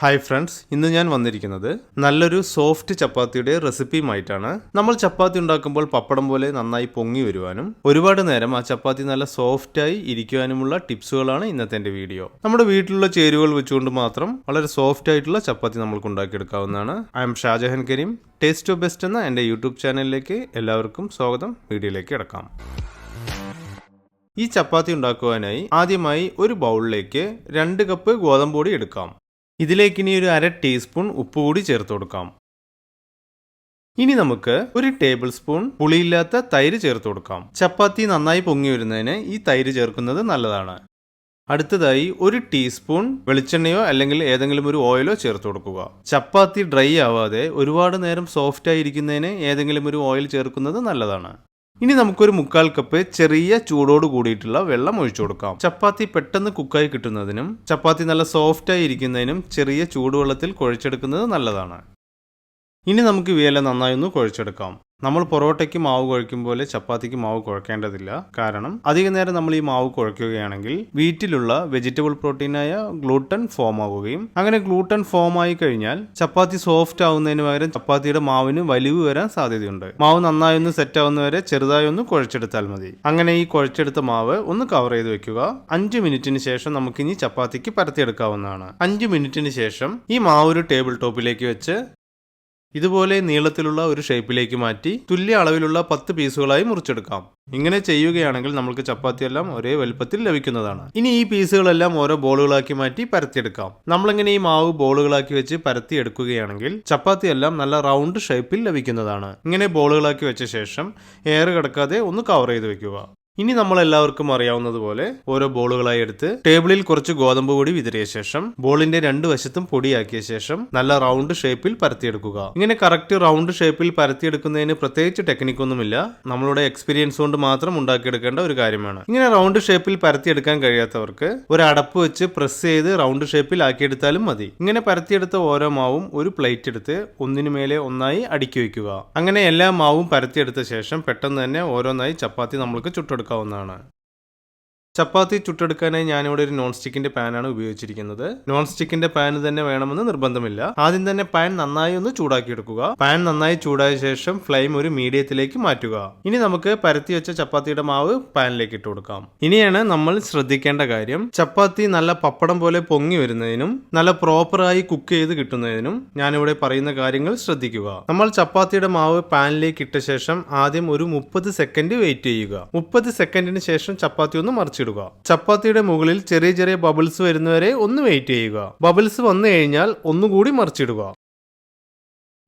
Hi friends, ഇന്ന് ഞാൻ വന്നിരിക്കുന്നത് നല്ലൊരു സോഫ്റ്റ് ചപ്പാത്തിയുടെ റെസിപ്പിയുമായിട്ടാണ്. നമ്മൾ ചപ്പാത്തി ഉണ്ടാക്കുമ്പോൾ പപ്പടം പോലെ നന്നായി പൊങ്ങി വരുവാനും ഒരുപാട് നേരം ആ ചപ്പാത്തി നല്ല സോഫ്റ്റായി ഇരിക്കുവാനുമുള്ള ടിപ്സുകളാണ് ഇന്നത്തെ എൻ്റെ വീഡിയോ. നമ്മുടെ വീട്ടിലുള്ള ചേരുവകൾ വെച്ചുകൊണ്ട് മാത്രം വളരെ സോഫ്റ്റ് ആയിട്ടുള്ള ചപ്പാത്തി നമ്മൾക്ക് ഉണ്ടാക്കിയെടുക്കാവുന്നതാണ്. I am Shajahan Karim. Taste of best എന്ന എൻ്റെ യൂട്യൂബ് ചാനലിലേക്ക് എല്ലാവർക്കും സ്വാഗതം. വീഡിയോയിലേക്ക് കിടക്കാം. ഈ ചപ്പാത്തി ഉണ്ടാക്കുവാനായി ആദ്യമായി ഒരു ബൗളിലേക്ക് 2 കപ്പ് ഗോതമ്പ് പൊടി എടുക്കാം. ഇതിലേക്ക് ഇനി ഒരു 1/2 ടീസ്പൂൺ ഉപ്പ് കൂടി ചേർത്ത് കൊടുക്കാം. ഇനി നമുക്ക് 1 ടേബിൾ സ്പൂൺ പുളിയില്ലാത്ത തൈര് ചേർത്ത് കൊടുക്കാം. ചപ്പാത്തി നന്നായി പൊങ്ങി വരുന്നതിന് ഈ തൈര് ചേർക്കുന്നത് നല്ലതാണ്. അടുത്തതായി 1 ടീസ്പൂൺ വെളിച്ചെണ്ണയോ അല്ലെങ്കിൽ ഏതെങ്കിലും ഒരു ഓയിലോ ചേർത്ത് കൊടുക്കുക. ചപ്പാത്തി ഡ്രൈ ആവാതെ ഒരുപാട് നേരം സോഫ്റ്റ് ആയിരിക്കുന്നതിന് ഏതെങ്കിലും ഒരു ഓയിൽ ചേർക്കുന്നത് നല്ലതാണ്. ഇനി നമുക്കൊരു 1/4 കപ്പ് ചെറിയ ചൂടോട് കൂടിയിട്ടുള്ള വെള്ളം ഒഴിച്ചു കൊടുക്കാം. ചപ്പാത്തി പെട്ടെന്ന് കുക്കായി കിട്ടുന്നതിനും ചപ്പാത്തി നല്ല സോഫ്റ്റായി ഇരിക്കുന്നതിനും ചെറിയ ചൂടുവെള്ളത്തിൽ കുഴച്ചെടുക്കുന്നത് നല്ലതാണ്. ഇനി നമുക്ക് ഇവയെല്ലാം നന്നായി ഒന്ന് കുഴച്ചെടുക്കാം. നമ്മൾ പൊറോട്ടയ്ക്ക് മാവ് കുഴയ്ക്കും പോലെ ചപ്പാത്തിക്ക് മാവ് കുഴക്കേണ്ടതില്ല. കാരണം അധിക നേരം നമ്മൾ ഈ മാവ് കുഴയ്ക്കുകയാണെങ്കിൽ വീട്ടിലുള്ള വെജിറ്റബിൾ പ്രോട്ടീനായ ഗ്ലൂട്ടൻ ഫോം ആവുകയും അങ്ങനെ ഗ്ലൂട്ടൻ ഫോം ആയി കഴിഞ്ഞാൽ ചപ്പാത്തി സോഫ്റ്റ് ആവുന്നതിന് പകരം ചപ്പാത്തിയുടെ മാവിന് വലിവ് വരാൻ സാധ്യതയുണ്ട്. മാവ് നന്നായി ഒന്ന് സെറ്റ് ആവുന്നവരെ ചെറുതായി ഒന്ന് കുഴച്ചെടുത്താൽ മതി. അങ്ങനെ ഈ കുഴച്ചെടുത്ത മാവ് ഒന്ന് കവർ ചെയ്ത് വെക്കുക. 5 മിനിറ്റിന് ശേഷം നമുക്കിനി ചപ്പാത്തിക്ക് പരത്തിയെടുക്കാവുന്നതാണ്. 5 മിനിറ്റിന് ശേഷം ഈ മാവ് ഒരു ടേബിൾ ടോപ്പിലേക്ക് വെച്ച് ഇതുപോലെ നീളത്തിലുള്ള ഒരു ഷേപ്പിലേക്ക് മാറ്റി തുല്യ അളവിലുള്ള 10 പീസുകളായി മുറിച്ചെടുക്കാം. ഇങ്ങനെ ചെയ്യുകയാണെങ്കിൽ നമുക്ക് ചപ്പാത്തിയെല്ലാം ഒരേ വലുപ്പത്തിൽ ലഭിക്കുന്നതാണ്. ഇനി ഈ പീസുകളെല്ലാം ഓരോ ബോളുകളാക്കി മാറ്റി പരത്തിയെടുക്കാം. നമ്മളിങ്ങനെ ഈ മാവ് ബോളുകളാക്കി വെച്ച് പരത്തി എടുക്കുകയാണെങ്കിൽ ചപ്പാത്തിയെല്ലാം നല്ല റൗണ്ട് ഷേപ്പിൽ ലഭിക്കുന്നതാണ്. ഇങ്ങനെ ബോളുകളാക്കി വെച്ച ശേഷം എയർ കിടക്കാതെ ഒന്ന് കവർ ചെയ്ത് വെക്കുക. ഇനി നമ്മൾ എല്ലാവർക്കും അറിയാവുന്നതുപോലെ ഓരോ ബോളുകളായി എടുത്ത് ടേബിളിൽ കുറച്ച് ഗോതമ്പ് പൊടി വിതറിയ ശേഷം ബോളിന്റെ 2 വശത്തും പൊടിയാക്കിയ ശേഷം നല്ല റൗണ്ട് ഷേപ്പിൽ പരത്തിയെടുക്കുക. ഇങ്ങനെ കറക്റ്റ് റൗണ്ട് ഷേപ്പിൽ പരത്തിയെടുക്കുന്നതിന് പ്രത്യേകിച്ച് ടെക്നിക്കൊന്നുമില്ല. നമ്മളുടെ എക്സ്പീരിയൻസ് കൊണ്ട് മാത്രം ഉണ്ടാക്കിയെടുക്കേണ്ട ഒരു കാര്യമാണ്. ഇങ്ങനെ റൗണ്ട് ഷേപ്പിൽ പരത്തിയെടുക്കാൻ കഴിയാത്തവർക്ക് ഒരു അടപ്പ് വെച്ച് പ്രസ് ചെയ്ത് റൗണ്ട് ഷേപ്പിൽ ആക്കിയെടുത്താലും മതി. ഇങ്ങനെ പരത്തിയെടുത്ത ഓരോ മാവും ഒരു പ്ലേറ്റ് എടുത്ത് ഒന്നിനു മേലെ ഒന്നായി അടുക്കി വയ്ക്കുക. അങ്ങനെ എല്ലാ മാവും പരത്തിയെടുത്ത ശേഷം പെട്ടെന്ന് തന്നെ ഓരോന്നായി ചപ്പാത്തി നമ്മൾക്ക് ചുട്ടെടുക്കാം. ചപ്പാത്തി ചുട്ടെടുക്കാനായി ഞാനിവിടെ ഒരു നോൺ സ്റ്റിക്കിന്റെ പാനാണ് ഉപയോഗിച്ചിരിക്കുന്നത്. നോൺ സ്റ്റിക്കിന്റെ പാൻ തന്നെ വേണമെന്ന് നിർബന്ധമില്ല. ആദ്യം തന്നെ പാൻ നന്നായി ഒന്ന് ചൂടാക്കിയെടുക്കുക. പാൻ നന്നായി ചൂടായ ശേഷം ഫ്ലെയിം ഒരു മീഡിയത്തിലേക്ക് മാറ്റുക. ഇനി നമുക്ക് പരത്തി വെച്ച ചപ്പാത്തിയുടെ മാവ് പാനിലേക്ക് ഇട്ട് കൊടുക്കാം. ഇനിയാണ് നമ്മൾ ശ്രദ്ധിക്കേണ്ട കാര്യം, ചപ്പാത്തി നല്ല പപ്പടം പോലെ പൊങ്ങി വരുന്നതിനും നല്ല പ്രോപ്പറായി കുക്ക് ചെയ്ത് കിട്ടുന്നതിനും ഞാനിവിടെ പറയുന്ന കാര്യങ്ങൾ ശ്രദ്ധിക്കുക. നമ്മൾ ചപ്പാത്തിയുടെ മാവ് പാനിലേക്ക് ഇട്ട ശേഷം ആദ്യം ഒരു 30 സെക്കൻഡ് വെയിറ്റ് ചെയ്യുക. 30 സെക്കൻഡിന് ശേഷം ചപ്പാത്തി ഒന്ന് മറിച്ചിടുക. ചപ്പാത്തിയുടെ മുകളിൽ ചെറിയ ചെറിയ ബബിൾസ് വരുന്നവരെ ഒന്ന് വെയിറ്റ് ചെയ്യുക. ബബിൾസ് വന്നു കഴിഞ്ഞാൽ ഒന്നുകൂടി മറിച്ചിടുക.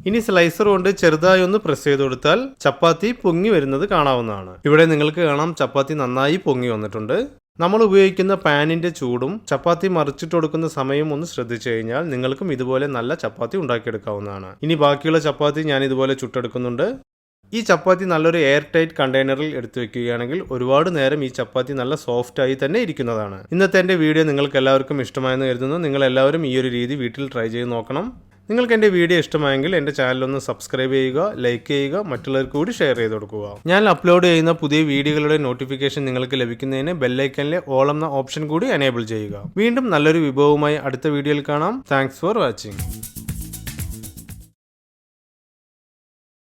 ഇനി സ്ലൈസർ കൊണ്ട് ചെറുതായി ഒന്ന് പ്രസ് ചെയ്ത് കൊടുത്താൽ ചപ്പാത്തി പൊങ്ങി വരുന്നത് കാണാവുന്നതാണ്. ഇവിടെ നിങ്ങൾക്ക് കാണാം ചപ്പാത്തി നന്നായി പൊങ്ങി വന്നിട്ടുണ്ട്. നമ്മൾ ഉപയോഗിക്കുന്ന പാനിന്റെ ചൂടും ചപ്പാത്തി മറിച്ചിട്ട് കൊടുക്കുന്ന സമയവും ഒന്ന് ശ്രദ്ധിച്ചു കഴിഞ്ഞാൽ നിങ്ങൾക്കും ഇതുപോലെ നല്ല ചപ്പാത്തി ഉണ്ടാക്കിയെടുക്കാവുന്നതാണ്. ഇനി ബാക്കിയുള്ള ചപ്പാത്തി ഞാൻ ഇതുപോലെ ചുട്ടെടുക്കുന്നുണ്ട്. ഈ ചപ്പാത്തി നല്ലൊരു എയർ ടൈറ്റ് കണ്ടെയ്നറിൽ എടുത്തു വെക്കുകയാണെങ്കിൽ ഒരുപാട് നേരം ഈ ചപ്പാത്തി നല്ല സോഫ്റ്റ് ആയി തന്നെ ഇരിക്കുന്നതാണ്. ഇന്നത്തെ എൻ്റെ വീഡിയോ നിങ്ങൾക്ക് എല്ലാവർക്കും ഇഷ്ടമായെന്ന് കരുതുന്നു. നിങ്ങൾ എല്ലാവരും ഈ ഒരു രീതി വീട്ടിൽ ട്രൈ ചെയ്ത് നോക്കണം. നിങ്ങൾക്ക് എൻ്റെ വീഡിയോ ഇഷ്ടമായെങ്കിൽ എൻ്റെ ചാനലൊന്ന് സബ്സ്ക്രൈബ് ചെയ്യുക, ലൈക്ക് ചെയ്യുക, മറ്റുള്ളവർക്ക് കൂടി ഷെയർ ചെയ്ത് കൊടുക്കുക. ഞാൻ അപ്ലോഡ് ചെയ്യുന്ന പുതിയ വീഡിയോകളുടെ നോട്ടിഫിക്കേഷൻ നിങ്ങൾക്ക് ലഭിക്കുന്നതിന് ബെല്ലൈക്കനിലെ ഓൾ എന്ന ഓപ്ഷൻ കൂടി എനേബിൾ ചെയ്യുക. വീണ്ടും നല്ലൊരു വിഭവവുമായി അടുത്ത വീഡിയോയിൽ കാണാം. Thanks for watching.